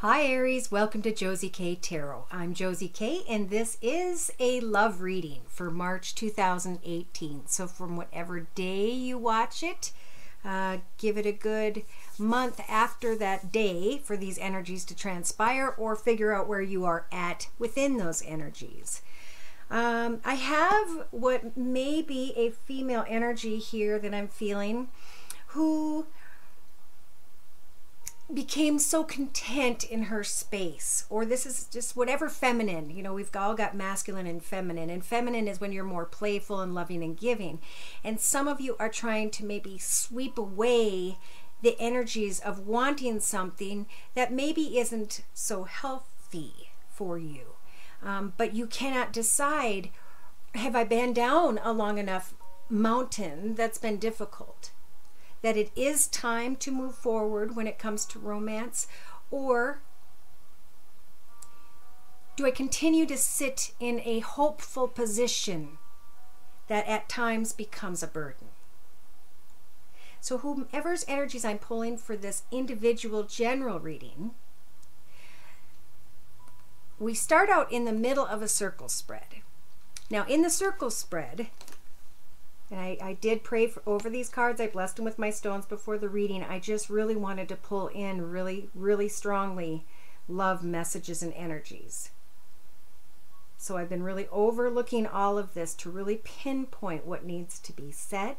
Hi Aries, welcome to Josie K Tarot. I'm Josie K and this is a love reading for March 2018. So from whatever day you watch it, give it a good month after that day for these energies to transpire, or figure out where you are at within those energies. I have what may be a female energy here that I'm feeling, who became so content in her space, or this is just whatever feminine, you know, we've all got masculine and feminine is when you're more playful and loving and giving, and some of you are trying to maybe sweep away the energies of wanting something that maybe isn't so healthy for you, but you cannot decide, have I been down a long enough mountain that's been difficult, that it is time to move forward when it comes to romance? Or do I continue to sit in a hopeful position that at times becomes a burden? So whomever's energies I'm pulling for this individual general reading, we start out in the middle of a circle spread. Now in the circle spread, and I did pray over these cards. I blessed them with my stones before the reading. I just really wanted to pull in really strongly love messages and energies. So I've been really overlooking all of this to really pinpoint what needs to be said.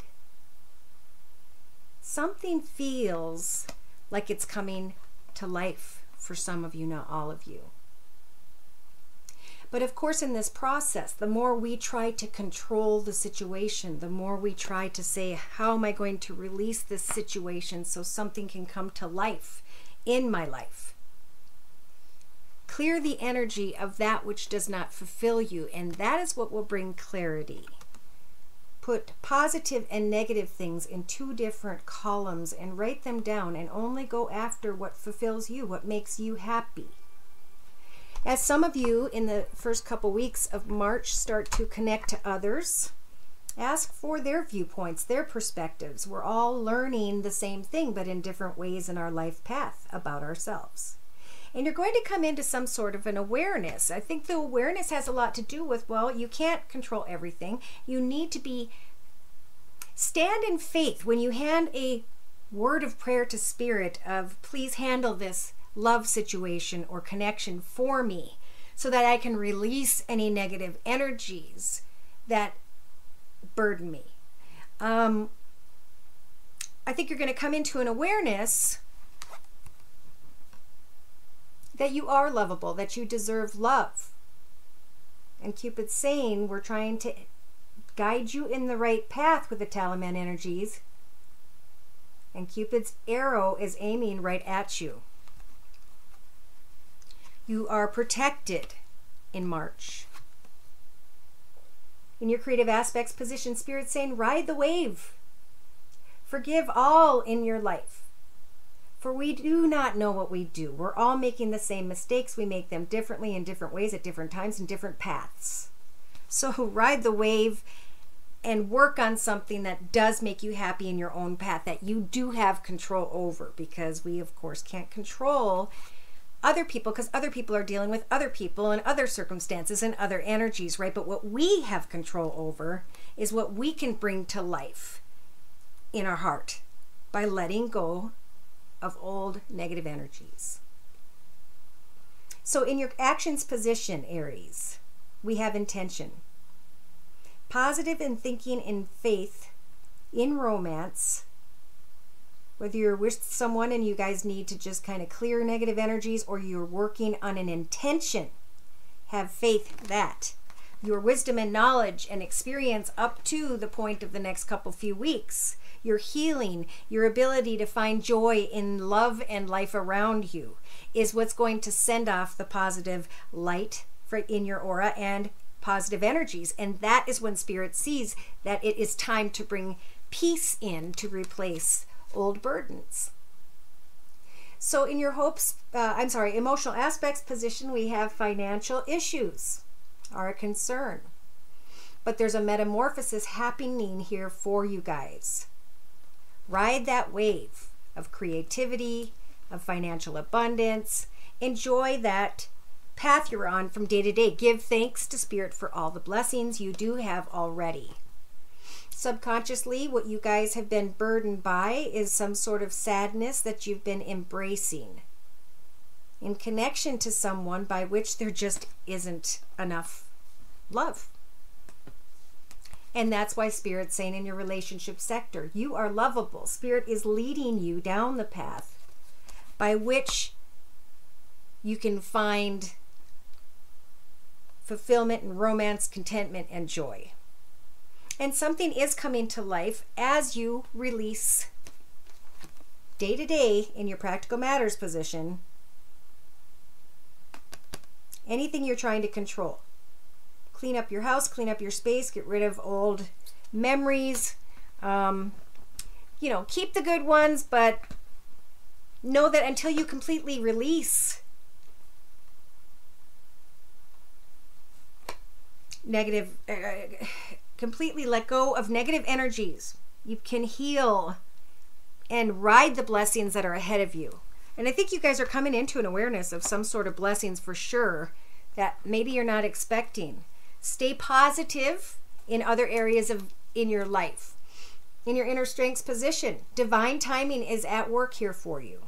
Something feels like it's coming to life for some of you, not all of you. But of course, in this process, the more we try to control the situation, the more we try to say, how am I going to release this situation so something can come to life in my life? Clear the energy of that which does not fulfill you, and that is what will bring clarity. Put positive and negative things in two different columns and write them down, and only go after what fulfills you, what makes you happy. As some of you in the first couple weeks of March start to connect to others, ask for their viewpoints, their perspectives. We're all learning the same thing, but in different ways in our life path about ourselves. And you're going to come into some sort of an awareness. I think the awareness has a lot to do with, well, you can't control everything. You need to stand in faith when you hand a word of prayer to Spirit of, please handle this love situation or connection for me, so that I can release any negative energies that burden me. I think you're going to come into an awareness that you are lovable, that you deserve love. And Cupid's saying, we're trying to guide you in the right path with the Talisman energies, and Cupid's arrow is aiming right at you. You are protected in March. In your creative aspects position, Spirit's saying, ride the wave. Forgive all in your life. For we do not know what we do. We're all making the same mistakes. We make them differently in different ways at different times and different paths. So ride the wave and work on something that does make you happy in your own path, that you do have control over, because we, of course, can't control other people, because other people are dealing with other people and other circumstances and other energies, right? But what we have control over is what we can bring to life in our heart by letting go of old negative energies. So in your actions position, Aries, we have intention. Positive in thinking, in faith, in romance. Whether you're with someone and you guys need to just kind of clear negative energies, or you're working on an intention, have faith that your wisdom and knowledge and experience up to the point of the next couple few weeks, your healing, your ability to find joy in love and life around you, is what's going to send off the positive light in your aura and positive energies. And that is when Spirit sees that it is time to bring peace in to replace old burdens. So in your emotional aspects position, we have financial issues are a concern. But there's a metamorphosis happening here for you guys. Ride that wave of creativity, of financial abundance, enjoy that path you're on from day to day. Give thanks to Spirit for all the blessings you do have already. Subconsciously, what you guys have been burdened by is some sort of sadness that you've been embracing in connection to someone by which there just isn't enough love. And that's why Spirit's saying in your relationship sector, you are lovable. Spirit is leading you down the path by which you can find fulfillment and romance, contentment, and joy. And something is coming to life as you release day to day in your practical matters position anything you're trying to control. Clean up your house, clean up your space, get rid of old memories. Keep the good ones, but know that until you completely release negative, completely let go of negative energies, you can heal and ride the blessings that are ahead of you. And I think you guys are coming into an awareness of some sort of blessings for sure that maybe you're not expecting. Stay positive in other areas in your life. In your inner strengths position, divine timing is at work here for you.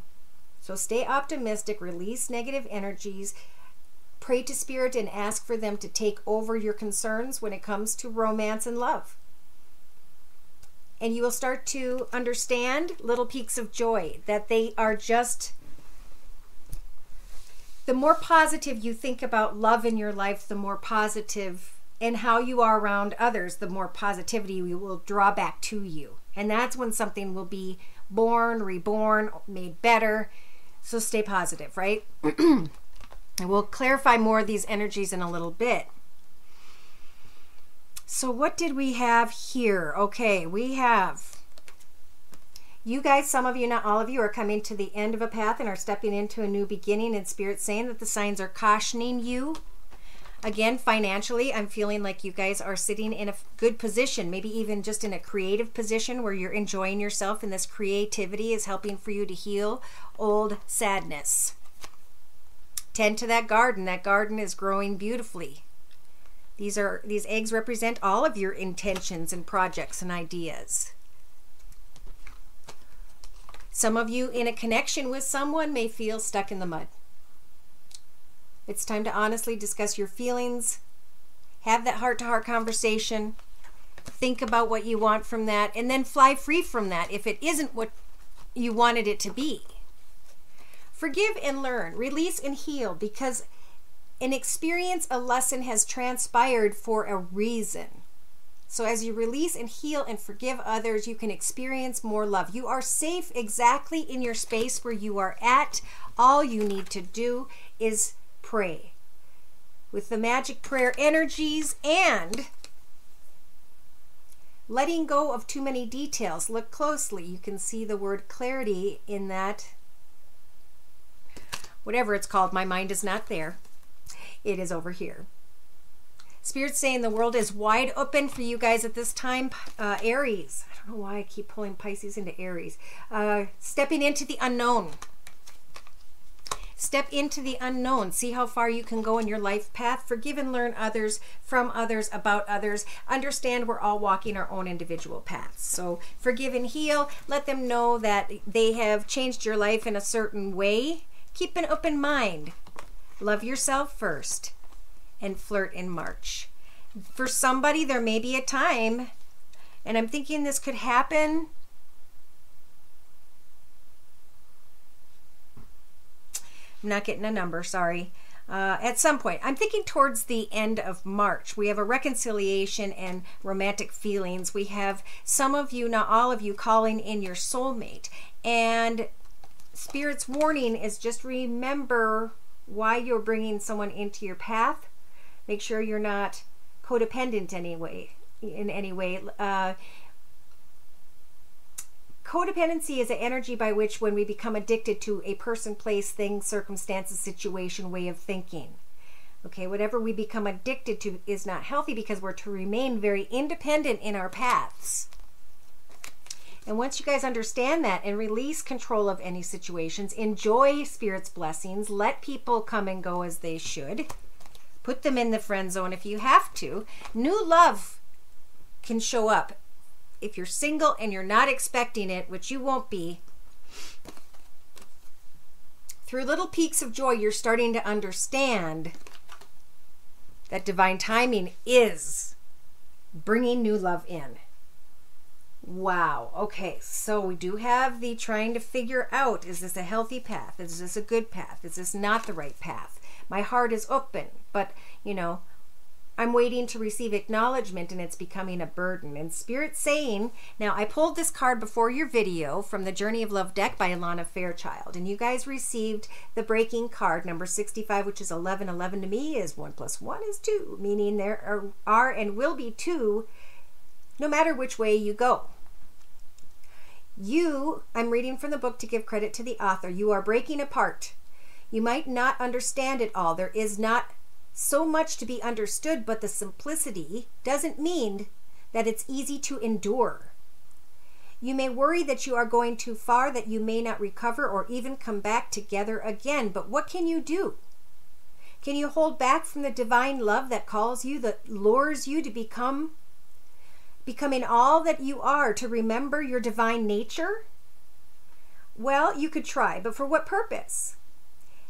So stay optimistic, release negative energies, pray to Spirit and ask for them to take over your concerns when it comes to romance and love. And you will start to understand little peaks of joy, that they are just... The more positive you think about love in your life, the more positive and how you are around others, the more positivity you will draw back to you. And that's when something will be born, reborn, made better. So stay positive, right? And we'll clarify more of these energies in a little bit. So what did we have here? Okay, we have... You guys, some of you, not all of you, are coming to the end of a path and are stepping into a new beginning, and Spirit's saying that the signs are cautioning you. Again, financially, I'm feeling like you guys are sitting in a good position, maybe even just in a creative position where you're enjoying yourself, and this creativity is helping for you to heal old sadness. Tend to that garden. That garden is growing beautifully. These eggs represent all of your intentions and projects and ideas. Some of you in a connection with someone may feel stuck in the mud. It's time to honestly discuss your feelings, have that heart-to-heart conversation, think about what you want from that, and then fly free from that if it isn't what you wanted it to be. Forgive and learn, release and heal, because an experience, a lesson has transpired for a reason. So as you release and heal and forgive others, you can experience more love. You are safe exactly in your space where you are at. All you need to do is pray with the magic prayer energies and letting go of too many details. Look closely. You can see the word clarity in that, whatever it's called. My mind is not there. It is over here. Spirit's saying the world is wide open for you guys at this time. Aries. I don't know why I keep pulling Pisces into Aries. Stepping into the unknown. Step into the unknown. See how far you can go in your life path. Forgive and learn others, from others, about others. Understand we're all walking our own individual paths. So forgive and heal. Let them know that they have changed your life in a certain way. Keep an open mind. Love yourself first. And flirt in March. For somebody, there may be a time, and I'm thinking this could happen. I'm not getting a number, sorry. At some point, I'm thinking towards the end of March. We have a reconciliation and romantic feelings. We have some of you, not all of you, calling in your soulmate. And Spirit's warning is just remember why you're bringing someone into your path. Make sure you're not codependent in any way. Codependency is an energy by which when we become addicted to a person, place, thing, circumstances, situation, way of thinking. Okay, whatever we become addicted to is not healthy because we're to remain very independent in our paths. And once you guys understand that and release control of any situations, enjoy Spirit's blessings, let people come and go as they should, put them in the friend zone if you have to. New love can show up. If you're single and you're not expecting it, which you won't be, through little peaks of joy, you're starting to understand that divine timing is bringing new love in. Wow. Okay, so we do have the trying to figure out, is this a healthy path? Is this a good path? Is this not the right path? My heart is open, but, you know, I'm waiting to receive acknowledgement and it's becoming a burden. And Spirit's saying, now I pulled this card before your video from the Journey of Love deck by Alana Fairchild. And you guys received the breaking card, number 65, which is 11. 11 to me is 1 + 1 is 2, meaning there are and will be 2 no matter which way you go. I'm reading from the book to give credit to the author. You are breaking apart. You might not understand it all. There is not so much to be understood, but the simplicity doesn't mean that it's easy to endure. You may worry that you are going too far, that you may not recover or even come back together again, but what can you do? Can you hold back from the divine love that calls you, that lures you to becoming all that you are, to remember your divine nature? Well, you could try, but for what purpose?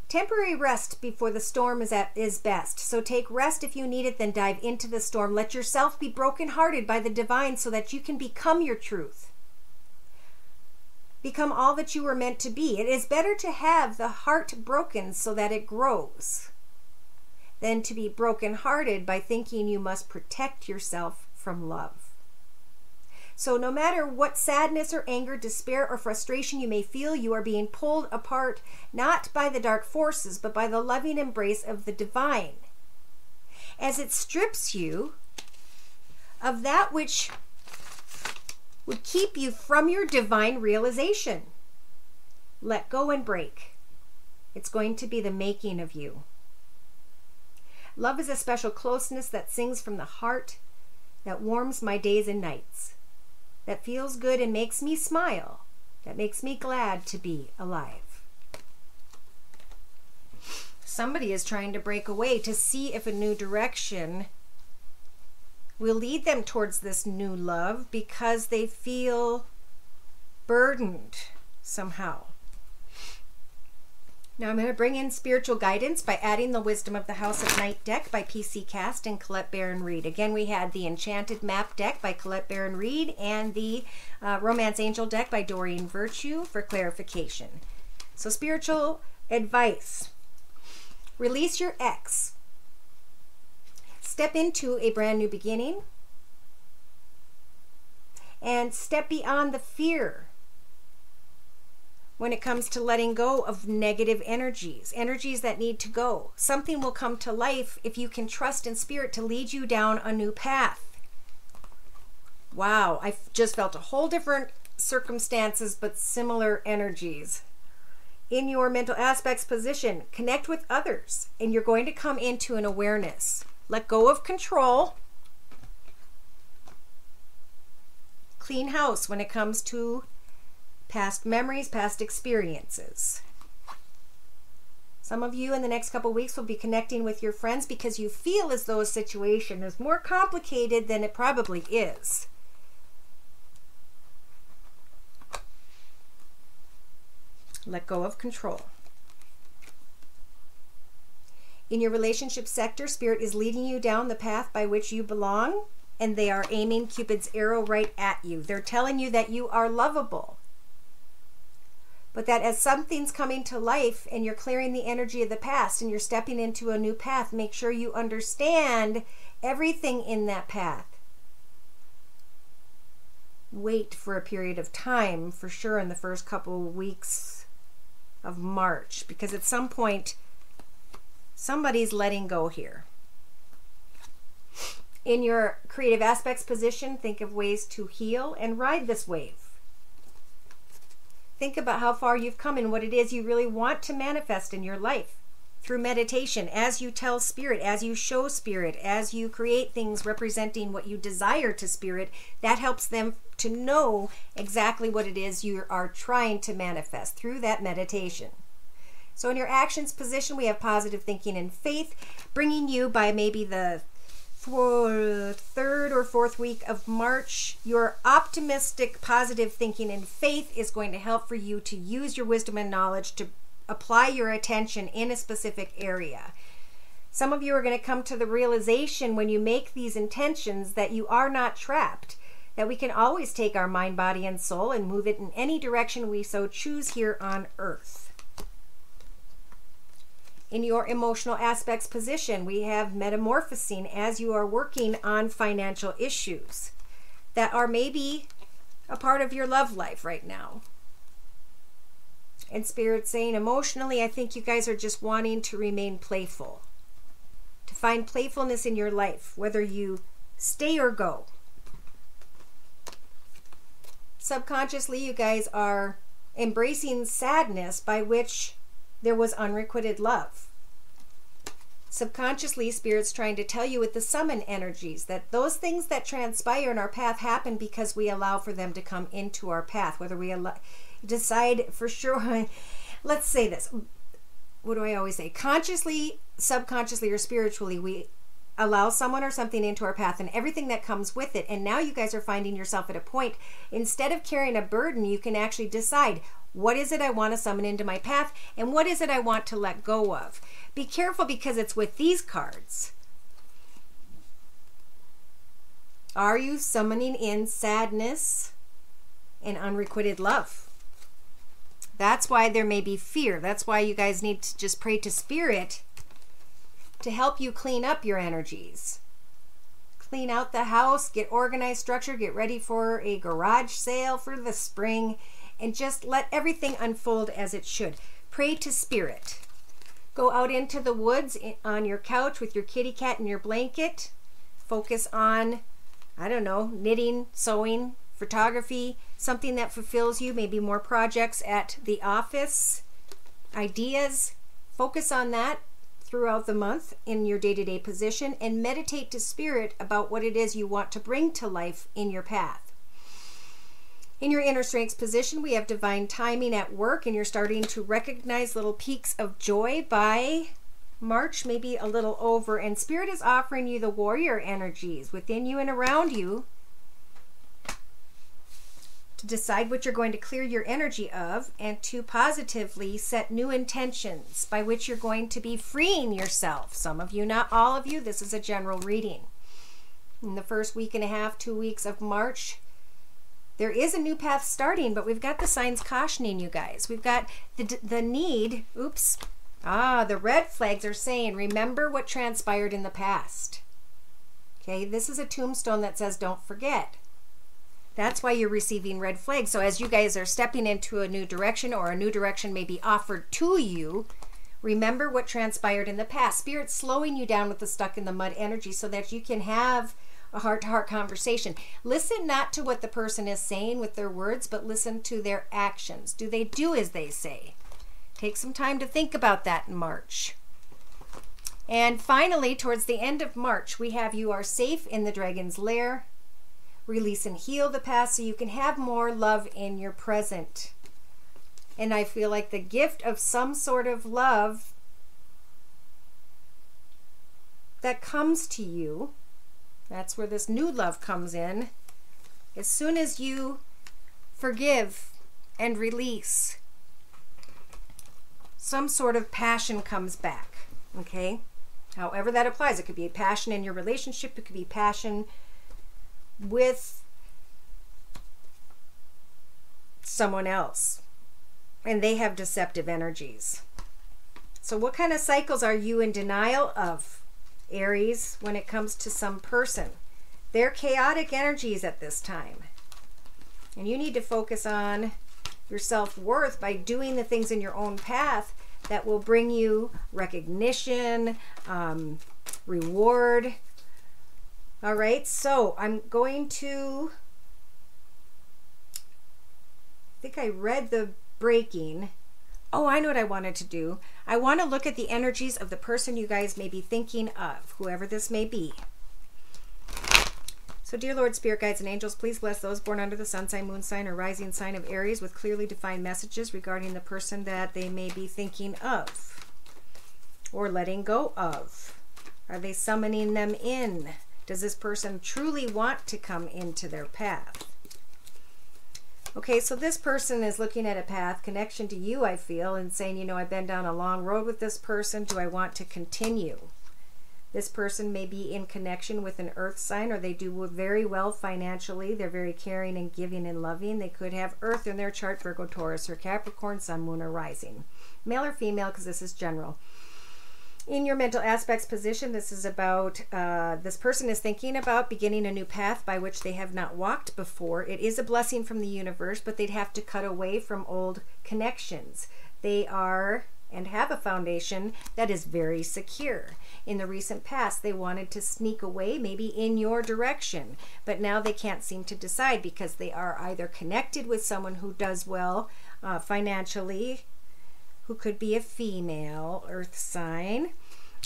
Temporary rest before the storm is best. So take rest if you need it, then dive into the storm. Let yourself be brokenhearted by the divine so that you can become your truth. Become all that you were meant to be. It is better to have the heart broken so that it grows than to be brokenhearted by thinking you must protect yourself from love. So no matter what sadness or anger, despair or frustration you may feel, you are being pulled apart not by the dark forces, but by the loving embrace of the divine, as it strips you of that which would keep you from your divine realization. Let go and break. It's going to be the making of you. Love is a special closeness that sings from the heart, that warms my days and nights, that feels good and makes me smile, that makes me glad to be alive. Somebody is trying to break away to see if a new direction will lead them towards this new love because they feel burdened somehow. Now I'm going to bring in spiritual guidance by adding the Wisdom of the House at Night deck by PC Cast and Colette Baron Reed. Again, we had the Enchanted Map deck by Colette Baron Reed and the Romance Angel deck by Doreen Virtue for clarification. So spiritual advice. Release your ex. Step into a brand new beginning. And step beyond the fear when it comes to letting go of negative energies that need to go. Something will come to life if you can trust in Spirit to lead you down a new path. Wow, I just felt a whole different circumstances but similar energies. In your mental aspects position, connect with others and you're going to come into an awareness. Let go of control. Clean house when it comes to past memories, past experiences. Some of you in the next couple weeks will be connecting with your friends because you feel as though a situation is more complicated than it probably is. Let go of control. In your relationship sector, Spirit is leading you down the path by which you belong, and they are aiming Cupid's arrow right at you. They're telling you that you are lovable, but that as something's coming to life and you're clearing the energy of the past and you're stepping into a new path, make sure you understand everything in that path. Wait for a period of time, for sure, in the first couple of weeks of March, because at some point somebody's letting go here. In your creative aspects position, think of ways to heal and ride this wave. Think about how far you've come and what it is you really want to manifest in your life. through meditation, as you tell spirit, as you show spirit, as you create things representing what you desire to spirit, that helps them to know exactly what it is you are trying to manifest through that meditation. So in your actions position, we have positive thinking and faith, bringing you by maybe the third or fourth week of March. Your optimistic, positive thinking and faith is going to help for you to use your wisdom and knowledge to apply your attention in a specific area. Some of you are going to come to the realization when you make these intentions that you are not trapped, that we can always take our mind, body, and soul and move it in any direction we so choose here on earth. In your emotional aspects position, we have metamorphosing as you are working on financial issues that are maybe a part of your love life right now. And Spirit saying emotionally, I think you guys are just wanting to remain playful, to find playfulness in your life, whether you stay or go. Subconsciously, you guys are embracing sadness by which there was unrequited love. Subconsciously, Spirit's trying to tell you with the summon energies that those things that transpire in our path happen because we allow for them to come into our path, whether we decide for sure. Let's say this. What do I always say? Consciously, subconsciously, or spiritually, we allow someone or something into our path and everything that comes with it. And now you guys are finding yourself at a point, instead of carrying a burden, you can actually decide, what is it I want to summon into my path and what is it I want to let go of? Be careful, because it's with these cards. Are you summoning in sadness and unrequited love? That's why there may be fear. That's why you guys need to just pray to Spirit to help you clean up your energies. Clean out the house, get organized, structure, get ready for a garage sale for the spring, and just let everything unfold as it should. Pray to Spirit. Go out into the woods on your couch with your kitty cat and your blanket. Focus on, I don't know, knitting, sewing, photography, something that fulfills you, maybe more projects at the office, ideas. Focus on that throughout the month in your day-to-day position, and meditate to Spirit about what it is you want to bring to life in your path. In your inner strengths position, we have divine timing at work, and you're starting to recognize little peaks of joy by March, maybe a little over. And Spirit is offering you the warrior energies within you and around you to decide what you're going to clear your energy of, and to positively set new intentions by which you're going to be freeing yourself. Some of you, not all of you. This is a general reading. In the first week and a half, 2 weeks of March, there is a new path starting, but we've got the signs cautioning you guys. We've got the need, the red flags are saying, remember what transpired in the past. Okay, this is a tombstone that says don't forget. That's why you're receiving red flags. So as you guys are stepping into a new direction, or a new direction may be offered to you, remember what transpired in the past. Spirit's slowing you down with the stuck in the mud energy so that you can have a heart-to-heart conversation. Listen not to what the person is saying with their words, but listen to their actions. Do they do as they say? Take some time to think about that in March. And finally, towards the end of March, we have you are safe in the dragon's lair. Release and heal the past so you can have more love in your present. And I feel like the gift of some sort of love that comes to you, that's where this new love comes in. As soon as you forgive and release, some sort of passion comes back, okay? However that applies. It could be a passion in your relationship. It could be passion with someone else, and they have deceptive energies. So what kind of cycles are you in denial of, Aries, when it comes to some person? They're chaotic energies at this time, and you need to focus on your self-worth by doing the things in your own path that will bring you recognition, reward. All right, so I'm going to, I think I read the breaking. Oh, I know what I wanted to do. I want to look at the energies of the person you guys may be thinking of, whoever this may be. So, dear Lord, Spirit Guides, and Angels, please bless those born under the sun sign, moon sign, or rising sign of Aries with clearly defined messages regarding the person that they may be thinking of or letting go of. Are they summoning them in? Does this person truly want to come into their path? Okay, so this person is looking at a path, connection to you, I feel, and saying, you know, I've been down a long road with this person. Do I want to continue? This person may be in connection with an earth sign, or they do very well financially. They're very caring and giving and loving. They could have earth in their chart, Virgo, Taurus, or Capricorn, sun, moon, or rising. Male or female, because this is general. In your mental aspects position, this is about, this person is thinking about beginning a new path by which they have not walked before. It is a blessing from the universe, but they'd have to cut away from old connections. They are and have a foundation that is very secure. In the recent past, they wanted to sneak away, maybe in your direction, but now they can't seem to decide because they are either connected with someone who does well financially, who could be a female earth sign.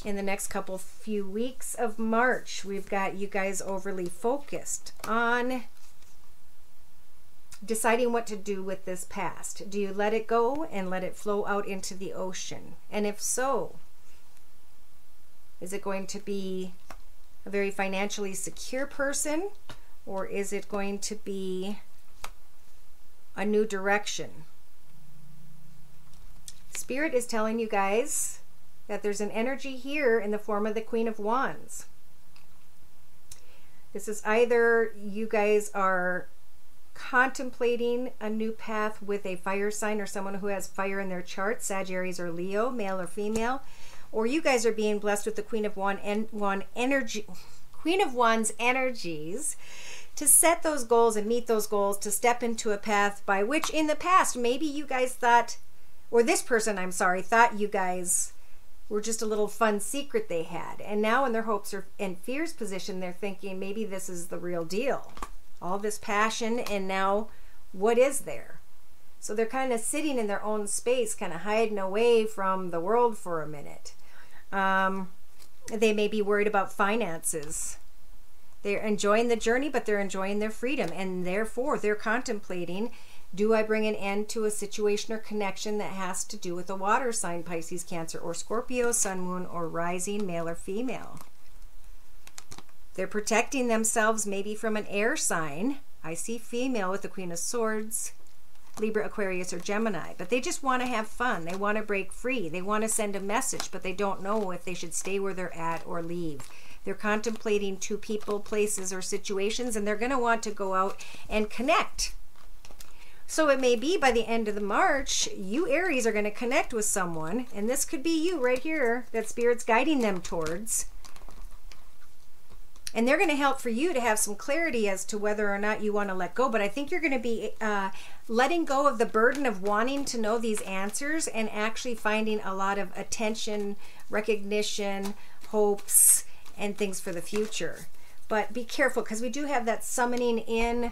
In the next few weeks of March, we've got you guys overly focused on deciding what to do with this past. Do you let it go and let it flow out into the ocean? And if so, is it going to be a very financially secure person, or is it going to be a new direction? Spirit is telling you guys that there's an energy here in the form of the Queen of Wands. This is either you guys are contemplating a new path with a fire sign or someone who has fire in their chart, Sagittarius or Leo, male or female, or you guys are being blessed with the Queen of Wands energies to set those goals and meet those goals, to step into a path by which in the past maybe you guys thought, or this person, I'm sorry, thought you guys were just a little fun secret they had. And now in their hopes and fears position, they're thinking maybe this is the real deal. All this passion, and now what is there? So they're kind of sitting in their own space, kind of hiding away from the world for a minute. They may be worried about finances. They're enjoying the journey, but they're enjoying their freedom, and therefore they're contemplating, do I bring an end to a situation or connection that has to do with a water sign, Pisces, Cancer, or Scorpio, sun, moon, or rising, male or female? They're protecting themselves maybe from an air sign. I see female with the Queen of Swords, Libra, Aquarius, or Gemini. But they just want to have fun. They want to break free. They want to send a message, but they don't know if they should stay where they're at or leave. They're contemplating two people, places, or situations, and they're going to want to go out and connect. So it may be by the end of the March, you Aries are going to connect with someone, and this could be you right here that Spirit's guiding them towards. And they're going to help for you to have some clarity as to whether or not you want to let go. But I think you're going to be letting go of the burden of wanting to know these answers and actually finding a lot of attention, recognition, hopes, and things for the future. But be careful, because we do have that summoning in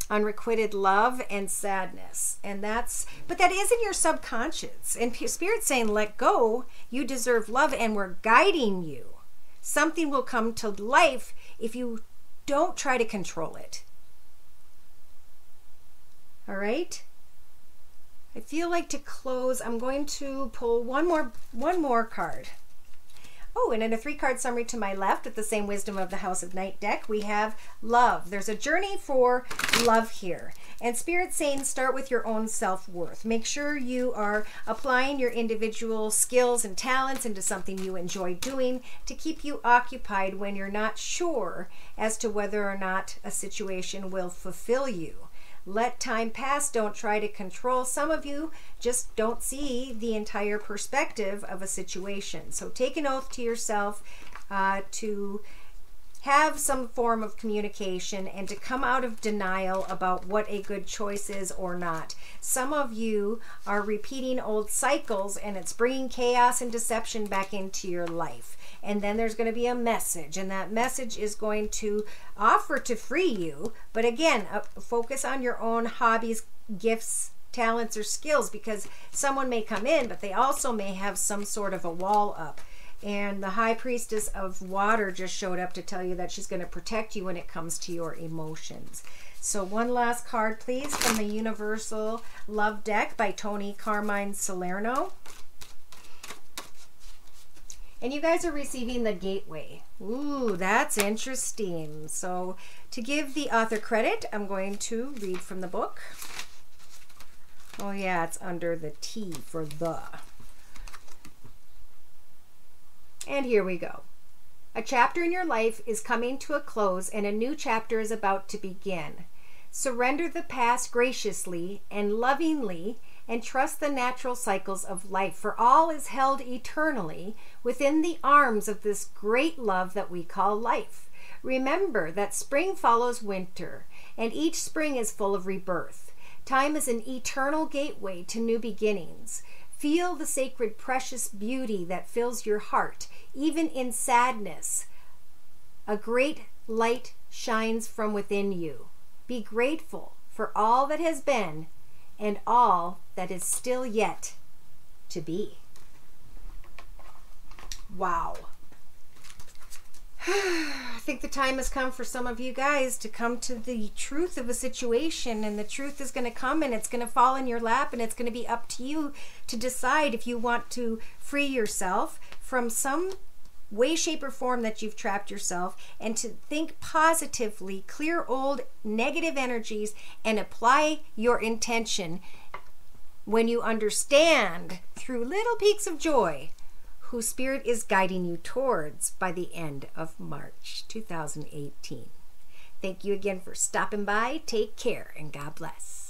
unrequited love and sadness. And but that is in your subconscious. And Spirit's saying, let go. You deserve love, and we're guiding you. Something will come to life if you don't try to control it. All right? I feel like to close, I'm going to pull one more card. Oh, and in a 3-card summary to my left, with the same wisdom of the House of Night deck, we have love. There's a journey for love here. And Spirit's saying start with your own self-worth. Make sure you are applying your individual skills and talents into something you enjoy doing to keep you occupied when you're not sure as to whether or not a situation will fulfill you. Let time pass. Don't try to control. Some of you just don't see the entire perspective of a situation. So take an oath to yourself to have some form of communication and to come out of denial about what a good choice is or not. Some of you are repeating old cycles, and it's bringing chaos and deception back into your life. And then there's going to be a message, and that message is going to offer to free you. But again, focus on your own hobbies, gifts, talents or skills, because someone may come in, but they also may have some sort of a wall up. And the High Priestess of Water just showed up to tell you that she's going to protect you when it comes to your emotions. So one last card, please, from the Universal Love Deck by Tony Carmine Salerno. And you guys are receiving the Gateway. Ooh, that's interesting. So to give the author credit, I'm going to read from the book. Oh yeah, it's under the T for the. And here we go. A chapter in your life is coming to a close and a new chapter is about to begin. Surrender the past graciously and lovingly and trust the natural cycles of life, for all is held eternally within the arms of this great love that we call life. Remember that spring follows winter, and each spring is full of rebirth. Time is an eternal gateway to new beginnings. Feel the sacred, precious beauty that fills your heart, even in sadness. A great light shines from within you. Be grateful for all that has been and all that is still yet to be. Wow. I think the time has come for some of you guys to come to the truth of a situation, and the truth is going to come and it's going to fall in your lap, and it's going to be up to you to decide if you want to free yourself from some way, shape, or form that you've trapped yourself, and to think positively, clear old negative energies, and apply your intention when you understand through little peaks of joy who Spirit is guiding you towards by the end of March 2018. Thank you again for stopping by. Take care and God bless.